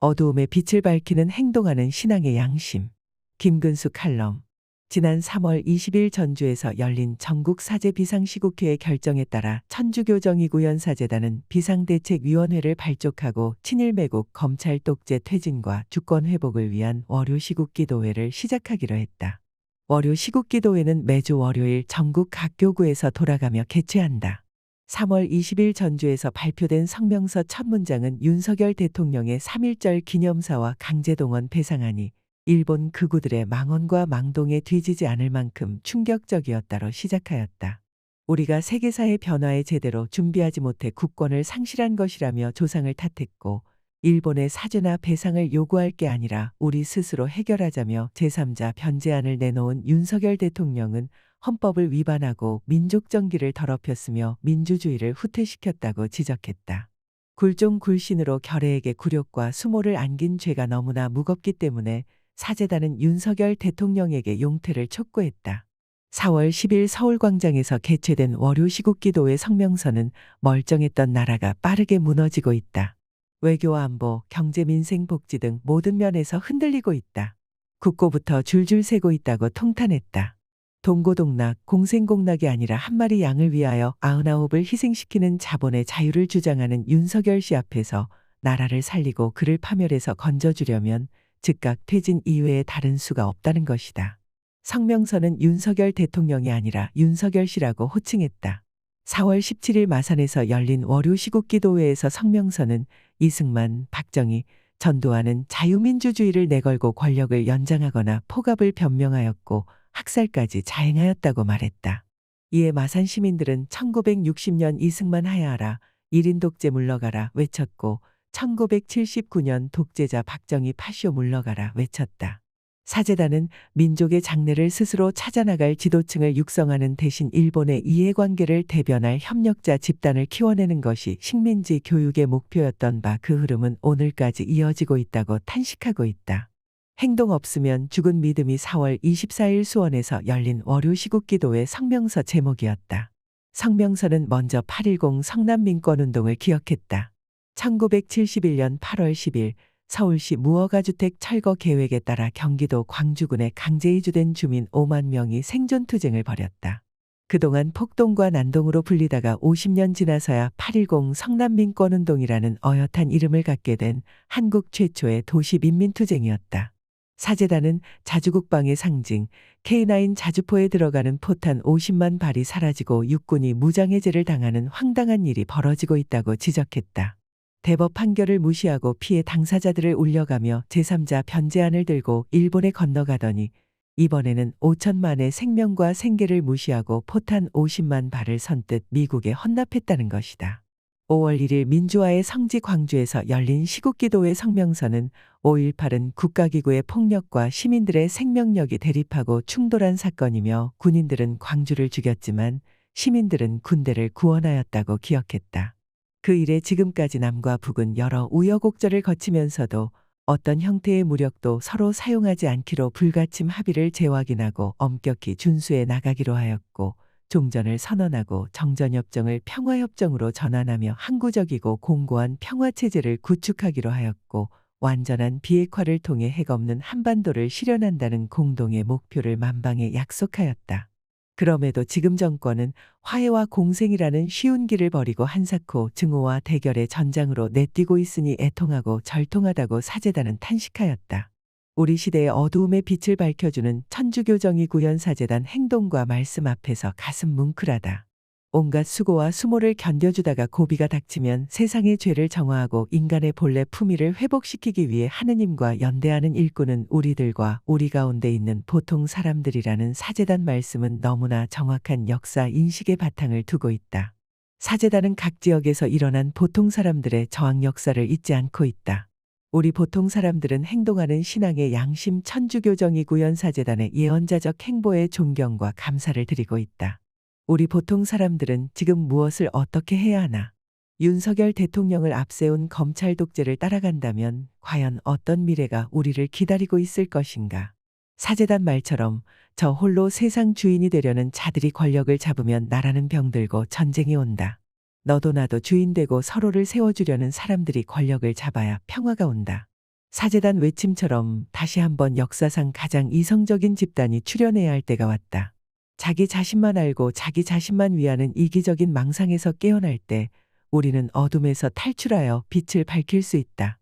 어두움에 빛을 밝히는 행동하는 신앙의 양심. 김근수 칼럼. 지난 3월 20일 전주에서 열린 전국 사제 비상시국회의 결정에 따라 천주교정의구현사재단은 비상대책위원회를 발족하고 친일매국 검찰 독재 퇴진과 주권 회복을 위한 월요 시국기도회를 시작하기로 했다. 월요 시국기도회는 매주 월요일 전국 각 교구에서 돌아가며 개최한다. 3월 20일 전주에서 발표된 성명서 첫 문장은 윤석열 대통령의 3.1절 기념사와 강제동원 배상안이 일본 극우들의 망언과 망동에 뒤지지 않을 만큼 충격적이었다로 시작하였다. 우리가 세계사의 변화에 제대로 준비하지 못해 국권을 상실한 것이라며 조상을 탓했고, 일본의 사죄나 배상을 요구할 게 아니라 우리 스스로 해결하자며 제3자 변제안을 내놓은 윤석열 대통령은 헌법을 위반하고 민족정기를 더럽혔으며 민주주의를 후퇴시켰다고 지적했다. 굴종굴신으로 결혜에게 굴욕과 수모를 안긴 죄가 너무나 무겁기 때문에 사재단은 윤석열 대통령에게 용태를 촉구했다. 4월 10일 서울광장에서 개최된 월요 시국기도회 성명서는 멀쩡했던 나라가 빠르게 무너지고 있다. 외교 안보, 경제 민생 복지 등 모든 면에서 흔들리고 있다. 국고부터 줄줄 새고 있다고 통탄했다. 동고동락, 공생공락이 아니라 한 마리 양을 위하여 99을 희생시키는 자본의 자유를 주장하는 윤석열 씨 앞에서 나라를 살리고 그를 파멸해서 건져주려면 즉각 퇴진 이외에 다른 수가 없다는 것이다. 성명서는 윤석열 대통령이 아니라 윤석열 씨라고 호칭했다. 4월 17일 마산에서 열린 월요 시국기도회에서 성명서는 이승만, 박정희, 전두환은 자유민주주의를 내걸고 권력을 연장하거나 포갑을 변명하였고 학살까지 자행하였다고 말했다. 이에 마산 시민들은 1960년 이승만 하야하라, 1인 독재 물러가라 외쳤고 1979년 독재자 박정희 파쇼 물러가라 외쳤다. 사재단은 민족의 장래를 스스로 찾아나갈 지도층을 육성하는 대신 일본의 이해관계를 대변할 협력자 집단을 키워내는 것이 식민지 교육의 목표였던 바 그 흐름은 오늘까지 이어지고 있다고 탄식하고 있다. 행동 없으면 죽은 믿음이 4월 24일 수원에서 열린 월요 시국기도회 성명서 제목이었다. 성명서는 먼저 8.10 성남민권운동을 기억했다. 1971년 8월 10일 서울시 무허가주택 철거 계획에 따라 경기도 광주군에 강제 이주된 주민 5만 명이 생존투쟁을 벌였다. 그동안 폭동과 난동으로 불리다가 50년 지나서야 8.10 성남민권운동이라는 어엿한 이름을 갖게 된 한국 최초의 도시민민투쟁이었다. 사재단은 자주국방의 상징 K9 자주포에 들어가는 포탄 50만 발이 사라지고 육군이 무장해제를 당하는 황당한 일이 벌어지고 있다고 지적했다. 대법 판결을 무시하고 피해 당사자들을 울려가며 제3자 변제안을 들고 일본에 건너가더니 이번에는 5천만의 생명과 생계를 무시하고 포탄 50만 발을 선뜻 미국에 헌납했다는 것이다. 5월 1일 민주화의 성지 광주에서 열린 시국기도회 성명서는 5.18은 국가기구의 폭력과 시민들의 생명력이 대립하고 충돌한 사건이며 군인들은 광주를 죽였지만 시민들은 군대를 구원하였다고 기억했다. 그 일에 지금까지 남과 북은 여러 우여곡절을 거치면서도 어떤 형태의 무력도 서로 사용하지 않기로 불가침 합의를 재확인하고 엄격히 준수해 나가기로 하였고 종전을 선언하고 정전협정을 평화협정으로 전환하며 항구적이고 공고한 평화체제를 구축하기로 하였고 완전한 비핵화를 통해 핵없는 한반도를 실현한다는 공동의 목표를 만방에 약속하였다. 그럼에도 지금 정권은 화해와 공생이라는 쉬운 길을 버리고 한사코 증오와 대결의 전장으로 내뛰고 있으니 애통하고 절통하다고 사재단은 탄식하였다. 우리 시대의 어두움의 빛을 밝혀주는 천주교정의구현사재단 행동과 말씀 앞에서 가슴 뭉클하다. 온갖 수고와 수모를 견뎌주다가 고비가 닥치면 세상의 죄를 정화하고 인간의 본래 품위를 회복시키기 위해 하느님과 연대하는 일꾼은 우리들과 우리 가운데 있는 보통 사람들이라는 사재단 말씀은 너무나 정확한 역사 인식의 바탕을 두고 있다. 사재단은 각 지역에서 일어난 보통 사람들의 저항 역사를 잊지 않고 있다. 우리 보통 사람들은 행동하는 신앙의 양심 천주교정의구현사재단의 예언자적 행보에 존경과 감사를 드리고 있다. 우리 보통 사람들은 지금 무엇을 어떻게 해야 하나? 윤석열 대통령을 앞세운 검찰 독재를 따라간다면 과연 어떤 미래가 우리를 기다리고 있을 것인가? 사재단 말처럼 저 홀로 세상 주인이 되려는 자들이 권력을 잡으면 나라는 병들고 전쟁이 온다. 너도 나도 주인 되고 서로를 세워주려는 사람들이 권력을 잡아야 평화가 온다. 사제단 외침처럼 다시 한번 역사상 가장 이성적인 집단이 출현해야 할 때가 왔다. 자기 자신만 알고 자기 자신만 위하는 이기적인 망상에서 깨어날 때 우리는 어둠에서 탈출하여 빛을 밝힐 수 있다.